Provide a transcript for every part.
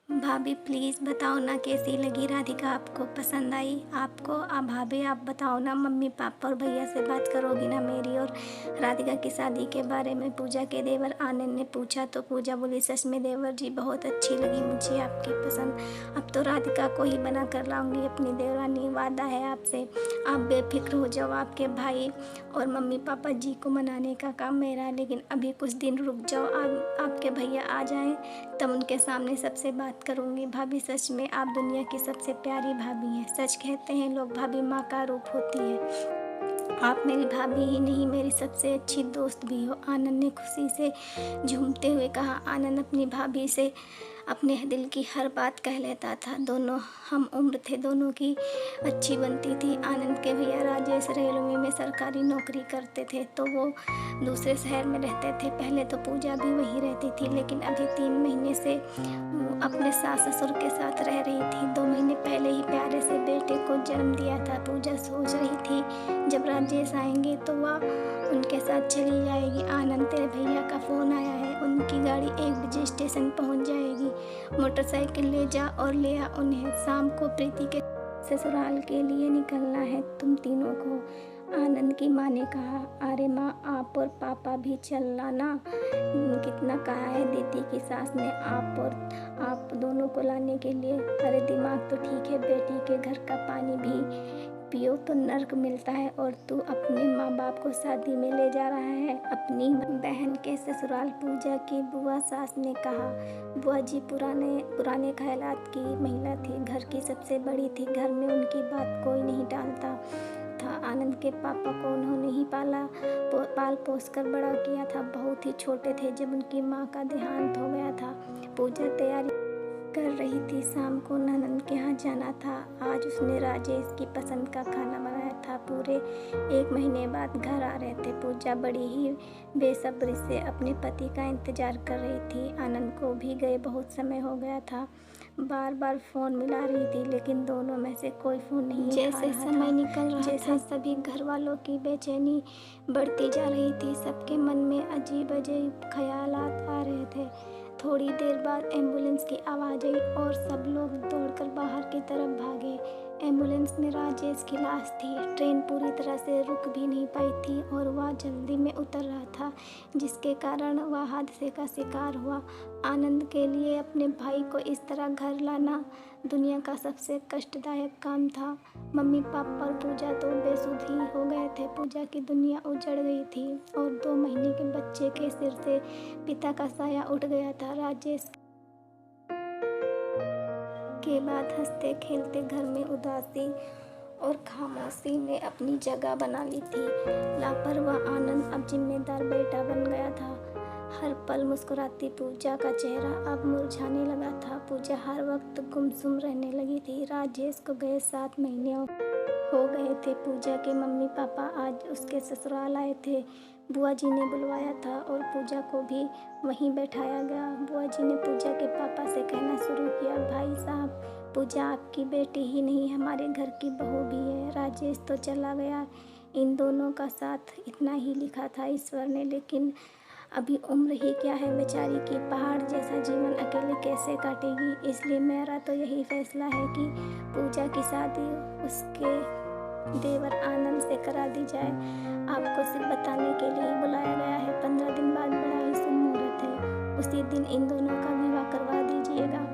भाभी प्लीज़ बताओ ना कैसी लगी राधिका, आपको पसंद आई? आपको भाभी आप बताओ ना, मम्मी पापा और भैया से बात करोगी ना मेरी और राधिका की शादी के बारे में? पूजा के देवर आनंद ने पूछा तो पूजा बोली सच में देवर जी बहुत अच्छी लगी मुझे आपकी पसंद। अब तो राधिका को ही बना कर लाऊंगी अपनी देवरानी, वादा है आपसे। आप बेफिक्र हो जाओ, आपके भाई और मम्मी पापा जी को मनाने का काम मेरा है, लेकिन अभी कुछ दिन रुक जाओ। आपके भैया आ जाएं तब उनके सामने सबसे बात करूंगी। भाभी सच में आप दुनिया की सबसे प्यारी भाभी हैं। सच कहते हैं लोग, भाभी माँ का रूप होती है। आप मेरी भाभी ही नहीं, मेरी सबसे अच्छी दोस्त भी हो। आनंद ने खुशी से झूमते हुए कहा। आनंद अपनी भाभी से अपने दिल की हर बात कह लेता था। दोनों हम उम्र थे, दोनों की अच्छी बनती थी। आनंद के भैया राजेश रेलवे में सरकारी नौकरी करते थे तो वो दूसरे शहर में रहते थे। पहले तो पूजा भी वहीं रहती थी, लेकिन अभी 3 महीने से वो अपने सास ससुर के साथ रह रही थी। 2 महीने पहले ही प्यारे से बेटे को जन्म दिया था। पूजा सोच रही थी जब राजेश आएंगे तो वह उनके साथ चली जाएगी। आनंद तेरे भैया का फ़ोन आया है, उनकी गाड़ी 1 बजे स्टेशन पहुंच जाएगी। मोटरसाइकिल ले जा और ले आ उन्हें। शाम को प्रीति के ससुराल के लिए निकलना है तुम तीनों को। आनंद की माँ ने कहा। अरे माँ, आप और पापा भी चलना ना। कितना कहा है दीदी की सास ने आप दोनों को लाने के लिए। अरे दिमाग तो ठीक है, बेटी के घर का पानी भी पियो तो नर्क मिलता है, और तू अपने माँ बाप को शादी में ले जा रहा है अपनी बहन के ससुराल। पूजा की बुआ सास ने कहा। बुआ जी पुराने ख्यालात की महिला थी, घर की सबसे बड़ी थी। घर में उनकी बात कोई नहीं टालता था। आनंद के पापा को उन्होंने ही पाल पोस कर बड़ा किया था। बहुत ही छोटे थे जब उनकी माँ का देहांत हो गया था। पूजा तैयारी कर रही थी, शाम को ननद के यहाँ जाना था। आज उसने राजेश की पसंद का खाना बनाया था। पूरे 1 महीने बाद घर आ रहे थे। पूजा बड़ी ही बेसब्री से अपने पति का इंतजार कर रही थी। आनंद को भी गए बहुत समय हो गया था। बार बार फ़ोन मिला रही थी, लेकिन दोनों में से कोई फ़ोन नहीं उठा रहा था। जैसे समय निकल रहा था, सभी घर वालों की बेचैनी बढ़ती जा रही थी। सबके मन में अजीब अजीब ख्यालात आ रहे थे। थोड़ी देर बाद एम्बुलेंस की आवाज़ आई और सब लोग दौड़कर बाहर की तरफ भागे। एम्बुलेंस में राजेश की लाश थी। ट्रेन पूरी तरह से रुक भी नहीं पाई थी और वह जल्दी में उतर रहा था, जिसके कारण वह हादसे का शिकार हुआ। आनंद के लिए अपने भाई को इस तरह घर लाना दुनिया का सबसे कष्टदायक काम था। मम्मी पापा और पूजा तो बेसुध ही हो गए थे। पूजा की दुनिया उजड़ गई थी और 2 महीने के बच्चे के सिर से पिता का साया उठ गया था। राजेश के बाद हंसते खेलते घर में उदासी और खामोशी ने अपनी जगह बना ली थी। लापरवाह आनंद अब जिम्मेदार बेटा बन गया था। हर पल मुस्कुराती पूजा का चेहरा अब मुरझाने लगा था। पूजा हर वक्त गुमसुम रहने लगी थी। राजेश को गए 7 महीने हो गए थे। पूजा के मम्मी पापा आज उसके ससुराल आए थे। बुआ जी ने बुलवाया था और पूजा को भी वहीं बैठाया गया। बुआ जी ने पूजा के पापा से कहना शुरू किया, भाई साहब, पूजा आपकी बेटी ही नहीं हमारे घर की बहू भी है। राजेश तो चला गया, इन दोनों का साथ इतना ही लिखा था ईश्वर ने, लेकिन अभी उम्र ही क्या है बेचारी की। पहाड़ जैसा जीवन अकेले कैसे काटेगी। इसलिए मेरा तो यही फैसला है कि पूजा की शादी उसके देवर आनंद से करा दी जाए। आपको सिर्फ बताने के लिए ही बुलाया गया है। 15 दिन बाद बड़ा ही शुभ मुहूर्त है, उसी दिन इन दोनों का विवाह करवा दीजिएगा।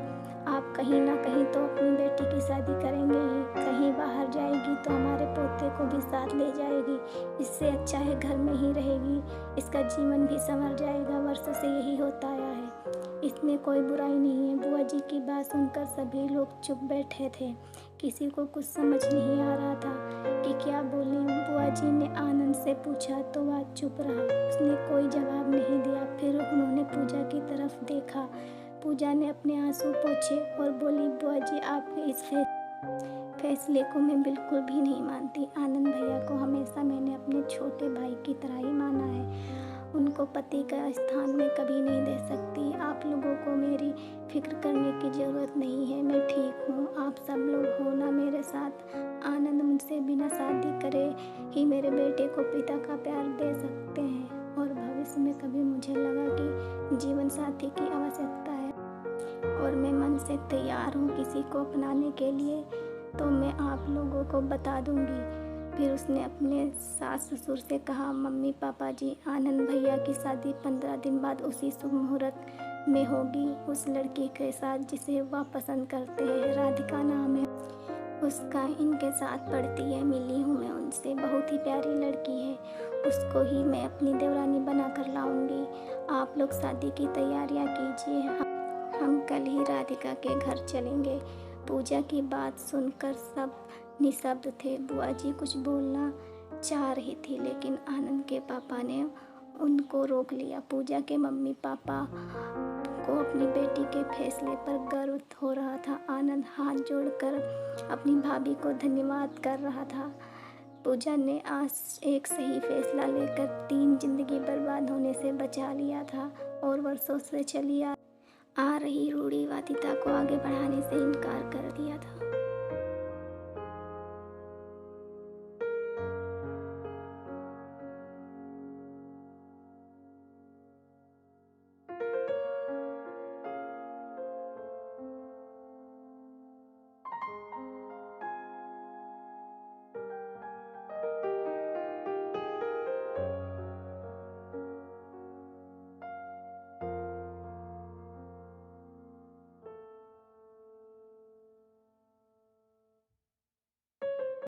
आप कहीं ना कहीं तो अपनी बेटी की शादी करेंगे ही, कहीं बाहर जाएगी तो हमारे पोते को भी साथ ले जाएगी। इससे अच्छा है घर में ही रहेगी, इसका जीवन भी संवर जाएगा। वर्षों से यही होता आया है, इसमें कोई बुराई नहीं है। बुआ जी की बात सुनकर सभी लोग चुप बैठे थे। किसी को कुछ समझ नहीं आ रहा था कि क्या बोलें। बुआ जी ने आनंद से पूछा तो वह चुप रहा, उसने कोई जवाब नहीं दिया। फिर उन्होंने पूजा की तरफ देखा। पूजा ने अपने आंसू पोंछे और बोली, बुआ जी आपके इस फैसले को मैं बिल्कुल भी नहीं मानती। आनंद भैया को हमेशा मैंने अपने छोटे भाई की तरह ही माना है। उनको पति का स्थान मैं कभी नहीं दे सकती। आप लोगों को मेरी फिक्र करने की ज़रूरत नहीं है, मैं ठीक हूँ। आप सब लोग हो ना मेरे साथ। आनंद मुझसे बिना शादी करे ही मेरे बेटे को पिता का प्यार दे सकते हैं, और भविष्य में कभी मुझे लगा कि जीवन साथी की आवश्यकता है और मैं मन से तैयार हूँ किसी को अपनाने के लिए, तो मैं आप लोगों को बता दूँगी। फिर उसने अपने सास ससुर से कहा, मम्मी पापा जी, आनंद भैया की शादी 15 दिन बाद उसी शुभ मुहूर्त में होगी, उस लड़की के साथ जिसे वह पसंद करते हैं। राधिका नाम है उसका, इनके साथ पढ़ती है, मिली हूँ मैं उनसे, बहुत ही प्यारी लड़की है। उसको ही मैं अपनी देवरानी बना कर लाऊंगी। आप लोग शादी की तैयारियां कीजिए, हम कल ही राधिका के घर चलेंगे। पूजा की बात सुनकर सब निशब्द थे। बुआ जी कुछ बोलना चाह रही थी, लेकिन आनंद के पापा ने उनको रोक लिया। पूजा के मम्मी पापा को अपनी बेटी के फैसले पर गर्व हो रहा था। आनंद हाथ जोड़कर अपनी भाभी को धन्यवाद कर रहा था। पूजा ने आज एक सही फैसला लेकर 3 जिंदगी बर्बाद होने से बचा लिया था और वर्षों से चली आ रही रूढ़िवादिता को आगे बढ़ाने से इनकार कर दिया था।